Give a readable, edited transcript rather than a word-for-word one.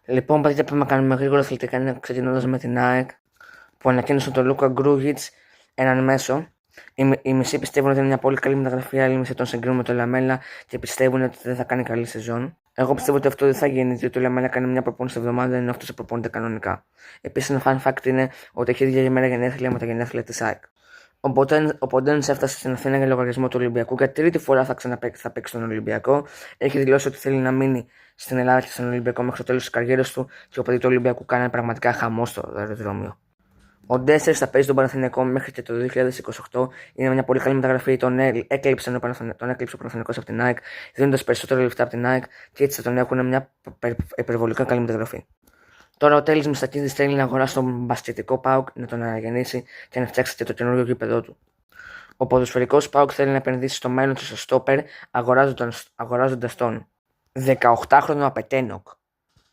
Λοιπόν, παιδιά, πρέπει να κάνουμε γρήγορα αθλητικά ξεκινώντας με την ΑΕΚ που ανακοίνωσε τον Λούκα Γκρούγιτς, έναν μέσο. Οι μισοί πιστεύουν ότι είναι μια πολύ καλή μεταγραφή, άλλοι μισοί τον συγκρίνουν με το Λαμέλα και πιστεύουν ότι δεν θα κάνει καλή σεζόν. Εγώ πιστεύω ότι αυτό δεν θα γίνει, διότι ο Λαμέλα κάνει μια προπόνηση τη εβδομάδα, ενώ αυτό προπονείται κανονικά. Επίσης, ένα fun fact είναι ότι έχει ίδια ημέρα γενέθλια με τα γενέθλια της ΑΕΚ. Ο Ποντένς έφτασε στην Αθήνα για λογαριασμό του Ολυμπιακού. Για τρίτη φορά θα παίξει στον Ολυμπιακό. Έχει δηλώσει ότι θέλει να μείνει στην Ελλάδα και στον Ολυμπιακό μέχρι το τέλος της καριέρας του και ο παιδί του Ολυμπιακού κάνει πραγματικά χαμό στο αεροδρόμιο. Ο Ντέσσερ θα παίζει τον Παναθηναϊκό μέχρι και το 2028. Είναι μια πολύ καλή μεταγραφή. Τον έκλειψε ο Παναθηναϊκός από την ΑΕΚ, δίνοντας περισσότερα λεφτά από την ΑΕΚ και έτσι θα τον έχουν μια υπερβολικά καλή μεταγραφή. Τώρα ο Τέλης Μιστακίδης θέλει να αγοράσει τον μπασκετικό ΠΑΟΚ, να τον αναγεννήσει και να φτιάξει και το καινούργιο γήπεδό του. Ο ποδοσφαιρικός ΠΑΟΚ θέλει να επενδύσει στο μέλλον του στο στόπερ, αγοράζοντας τον 18χρονο Απετένοκ.